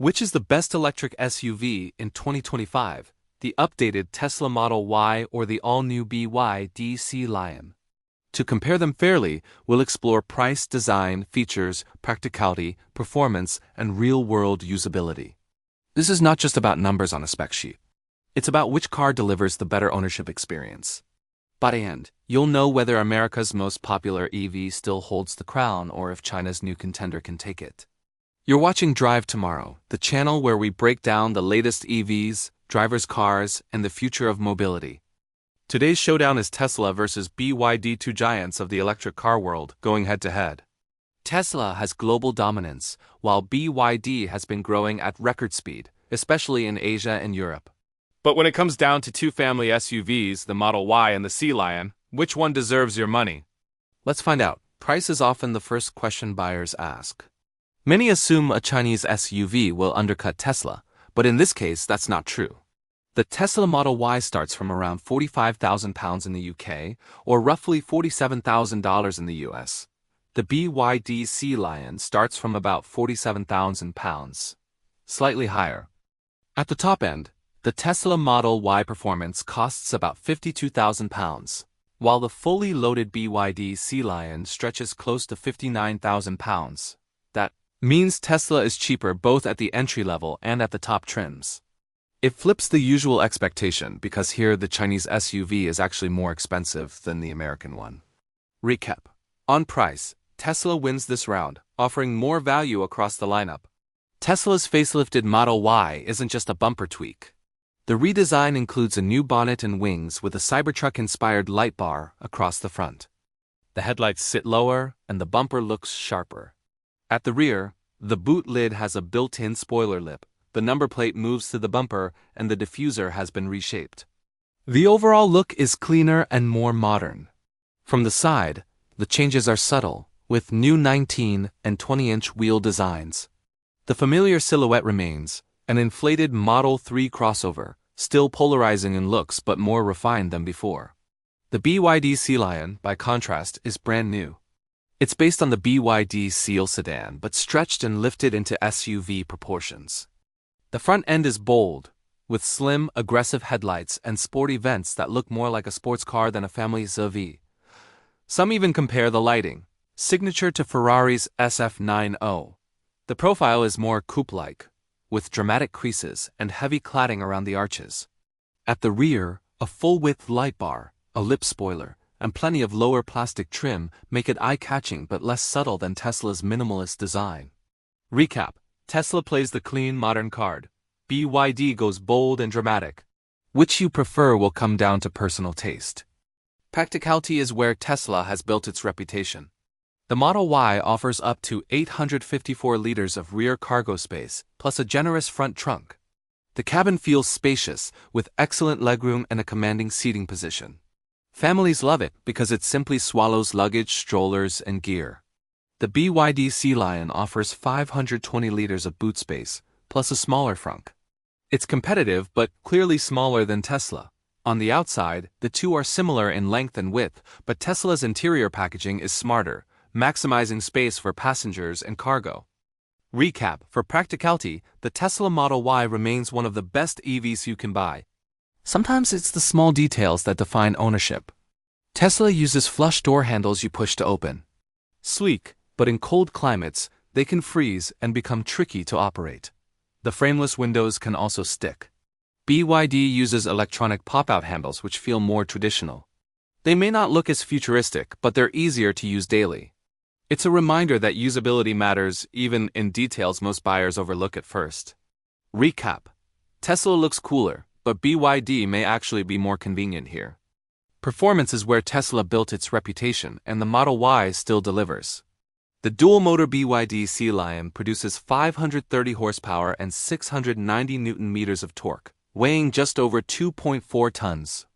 Which is the best electric SUV in 2025, the updated Tesla Model Y or the all-new BYD Sea Lion? To compare them fairly, we'll explore price, design, features, practicality, performance, and real-world usability. This is not just about numbers on a spec sheet. It's about which car delivers the better ownership experience. By the end, you'll know whether America's most popular EV still holds the crown or if China's new contender can take it. You're watching Drive Tomorrow, the channel where we break down the latest EVs, drivers' cars, and the future of mobility. Today's showdown is Tesla versus BYD, two giants of the electric car world, going head-to-head. Tesla has global dominance, while BYD has been growing at record speed, especially in Asia and Europe. But when it comes down to two family SUVs, the Model Y and the Sea Lion, which one deserves your money? Let's find out. Price is often the first question buyers ask. Many assume a Chinese SUV will undercut Tesla, but in this case, that's not true. The Tesla Model Y starts from around £45,000 in the UK, or roughly $47,000 in the US. The BYD Sea Lion starts from about £47,000, slightly higher. At the top end, the Tesla Model Y Performance costs about £52,000, while the fully loaded BYD Sea Lion stretches close to £59,000. That means Tesla is cheaper both at the entry level and at the top trims. It flips the usual expectation because here the Chinese SUV is actually more expensive than the American one. Recap. On price, Tesla wins this round, offering more value across the lineup. Tesla's facelifted Model Y isn't just a bumper tweak. The redesign includes a new bonnet and wings with a Cybertruck-inspired light bar across the front. The headlights sit lower and the bumper looks sharper. At the rear, the boot lid has a built-in spoiler lip, the number plate moves to the bumper, and the diffuser has been reshaped. The overall look is cleaner and more modern. From the side, the changes are subtle, with new 19 and 20-inch wheel designs. The familiar silhouette remains, an inflated Model 3 crossover, still polarizing in looks but more refined than before. The BYD Sea Lion, by contrast, is brand new. It's based on the BYD Seal sedan but stretched and lifted into SUV proportions. The front end is bold, with slim, aggressive headlights and sporty vents that look more like a sports car than a family SUV. Some even compare the lighting, signature to Ferrari's SF90. The profile is more coupe-like, with dramatic creases and heavy cladding around the arches. At the rear, a full-width light bar, a lip spoiler, and plenty of lower plastic trim make it eye-catching but less subtle than Tesla's minimalist design. Recap. Tesla plays the clean, modern card. BYD goes bold and dramatic. Which you prefer will come down to personal taste. Practicality is where Tesla has built its reputation. The Model Y offers up to 854 liters of rear cargo space, plus a generous front trunk. The cabin feels spacious, with excellent legroom and a commanding seating position. Families love it because it simply swallows luggage, strollers, and gear. The BYD Sea Lion offers 520 liters of boot space, plus a smaller frunk. It's competitive but clearly smaller than Tesla. On the outside, the two are similar in length and width, but Tesla's interior packaging is smarter, maximizing space for passengers and cargo. Recap. For practicality, the Tesla Model Y remains one of the best EVs you can buy. Sometimes it's the small details that define ownership. Tesla uses flush door handles you push to open. Sleek, but in cold climates, they can freeze and become tricky to operate. The frameless windows can also stick. BYD uses electronic pop-out handles which feel more traditional. They may not look as futuristic, but they're easier to use daily. It's a reminder that usability matters even in details most buyers overlook at first. Recap. Tesla looks cooler, but BYD may actually be more convenient here. Performance is where Tesla built its reputation, and the Model Y still delivers. The dual-motor BYD Sea Lion produces 530 horsepower and 690 Nm of torque, weighing just over 2.4 tons.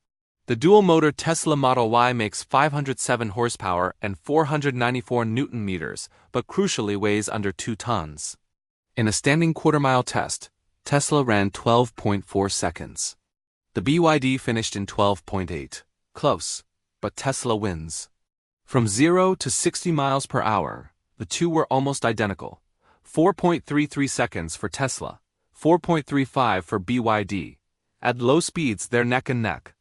The dual-motor Tesla Model Y makes 507 horsepower and 494 Nm, but crucially weighs under 2 tons. In a standing quarter-mile test, Tesla ran 12.4 seconds. The BYD finished in 12.8. Close, but Tesla wins. From 0 to 60 miles per hour, the two were almost identical, 4.33 seconds for Tesla, 4.35 for BYD. At low speeds, they're neck and neck.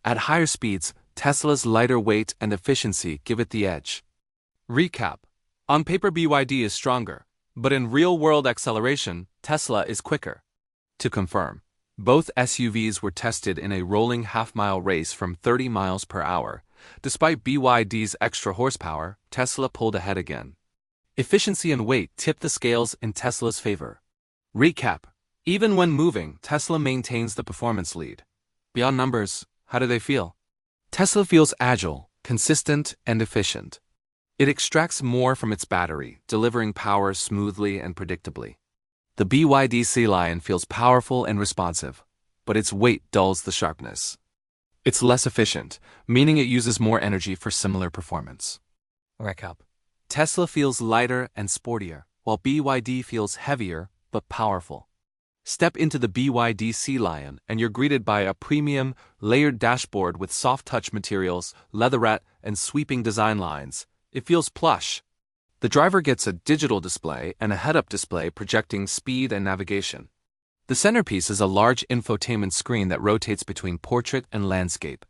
At higher speeds, Tesla's lighter weight and efficiency give it the edge. Recap. On paper, BYD is stronger, but in real-world acceleration, Tesla is quicker. To confirm, both SUVs were tested in a rolling half-mile race from 30 miles per hour. Despite BYD's extra horsepower, Tesla pulled ahead again. Efficiency and weight tip the scales in Tesla's favor. Recap. Even when moving, Tesla maintains the performance lead. Beyond numbers, how do they feel? Tesla feels agile, consistent, and efficient. It extracts more from its battery, delivering power smoothly and predictably. The BYD Sea Lion feels powerful and responsive, but its weight dulls the sharpness. It's less efficient, meaning it uses more energy for similar performance. Recap. Tesla feels lighter and sportier, while BYD feels heavier but powerful. Step into the BYD Sea Lion and you're greeted by a premium, layered dashboard with soft-touch materials, leatherette, and sweeping design lines. It feels plush. The driver gets a digital display and a head-up display projecting speed and navigation. The centerpiece is a large infotainment screen that rotates between portrait and landscape.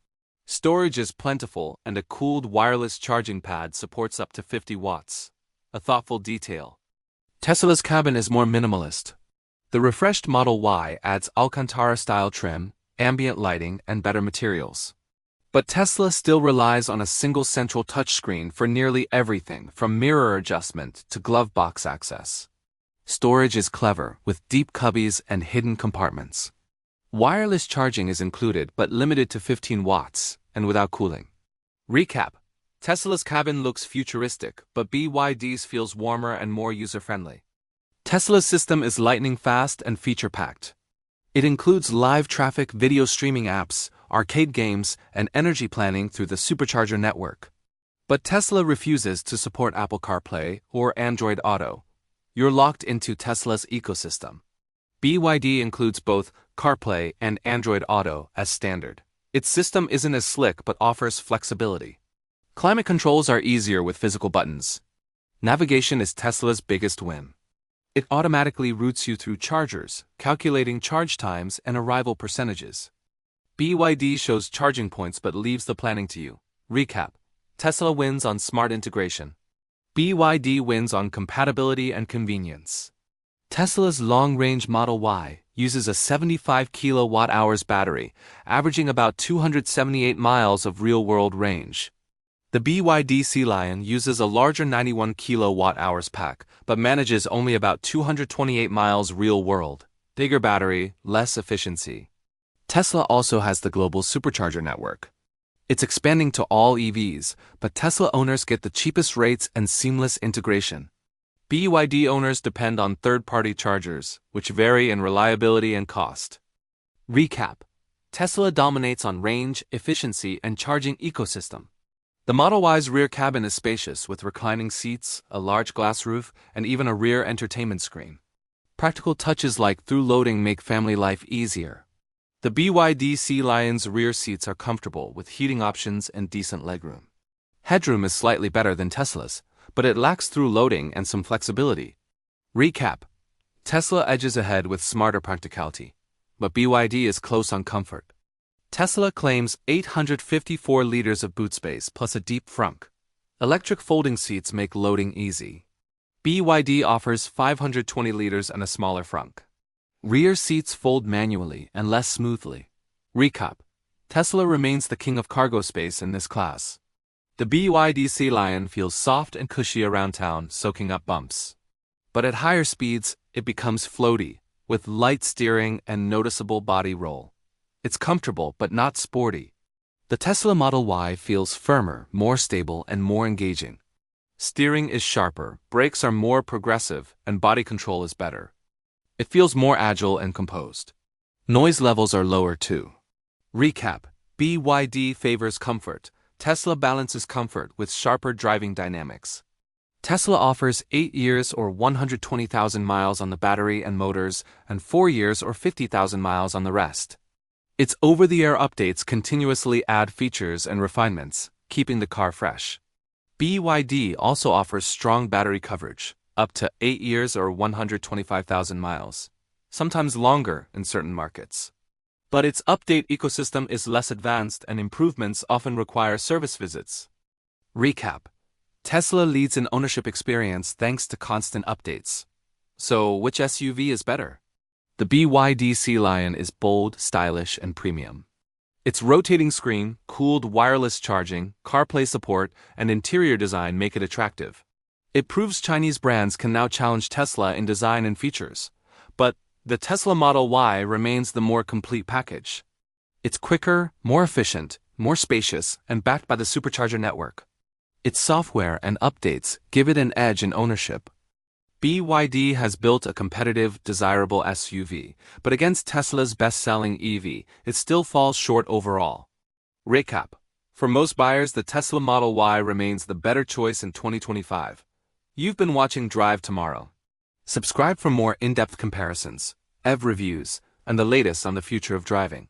Storage is plentiful and a cooled wireless charging pad supports up to 50 watts. A thoughtful detail. Tesla's cabin is more minimalist. The refreshed Model Y adds Alcantara-style trim, ambient lighting, and better materials. But Tesla still relies on a single central touchscreen for nearly everything from mirror adjustment to glove box access. Storage is clever, with deep cubbies and hidden compartments. Wireless charging is included but limited to 15 watts, and without cooling. Recap. Tesla's cabin looks futuristic, but BYD's feels warmer and more user-friendly. Tesla's system is lightning-fast and feature-packed. It includes live traffic video streaming apps, arcade games, and energy planning through the supercharger network. But Tesla refuses to support Apple CarPlay or Android Auto. You're locked into Tesla's ecosystem. BYD includes both CarPlay and Android Auto as standard. Its system isn't as slick but offers flexibility. Climate controls are easier with physical buttons. Navigation is Tesla's biggest win. It automatically routes you through chargers, calculating charge times and arrival percentages. BYD shows charging points but leaves the planning to you. Recap. Tesla wins on smart integration. BYD wins on compatibility and convenience. Tesla's long-range Model Y uses a 75 kilowatt-hours battery, averaging about 278 miles of real-world range. The BYD Sea Lion uses a larger 91 kilowatt-hours pack, but manages only about 228 miles real-world. Bigger battery, less efficiency. Tesla also has the global supercharger network. It's expanding to all EVs, but Tesla owners get the cheapest rates and seamless integration. BYD owners depend on third-party chargers, which vary in reliability and cost. Recap. Tesla dominates on range, efficiency, and charging ecosystem. The Model Y's rear cabin is spacious with reclining seats, a large glass roof, and even a rear entertainment screen. Practical touches like through-loading make family life easier. The BYD Sea Lion's rear seats are comfortable with heating options and decent legroom. Headroom is slightly better than Tesla's, but it lacks through-loading and some flexibility. Recap. Tesla edges ahead with smarter practicality, but BYD is close on comfort. Tesla claims 854 liters of boot space plus a deep frunk. Electric folding seats make loading easy. BYD offers 520 liters and a smaller frunk. Rear seats fold manually and less smoothly. Recap. Tesla remains the king of cargo space in this class. The BYD Sea Lion feels soft and cushy around town, soaking up bumps. But at higher speeds, it becomes floaty, with light steering and noticeable body roll. It's comfortable but not sporty. The Tesla Model Y feels firmer, more stable, and more engaging. Steering is sharper, brakes are more progressive, and body control is better. It feels more agile and composed. Noise levels are lower too. Recap. BYD favors comfort. Tesla balances comfort with sharper driving dynamics. Tesla offers 8 years or 120,000 miles on the battery and motors, and 4 years or 50,000 miles on the rest. Its over-the-air updates continuously add features and refinements, keeping the car fresh. BYD also offers strong battery coverage, up to 8 years or 125,000 miles, sometimes longer in certain markets. But its update ecosystem is less advanced and improvements often require service visits. Recap: Tesla leads in ownership experience thanks to constant updates. So, which SUV is better? The BYD Sea Lion is bold, stylish, and premium. Its rotating screen, cooled wireless charging, CarPlay support, and interior design make it attractive. It proves Chinese brands can now challenge Tesla in design and features. But the Tesla Model Y remains the more complete package. It's quicker, more efficient, more spacious, and backed by the supercharger network. Its software and updates give it an edge in ownership. BYD has built a competitive, desirable SUV, but against Tesla's best-selling EV, it still falls short overall. Recap: For most buyers, the Tesla Model Y remains the better choice in 2025. You've been watching Drive Tomorrow. Subscribe for more in-depth comparisons, EV reviews, and the latest on the future of driving.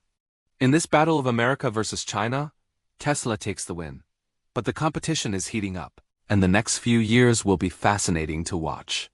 In this battle of America versus China, Tesla takes the win. But the competition is heating up, and the next few years will be fascinating to watch.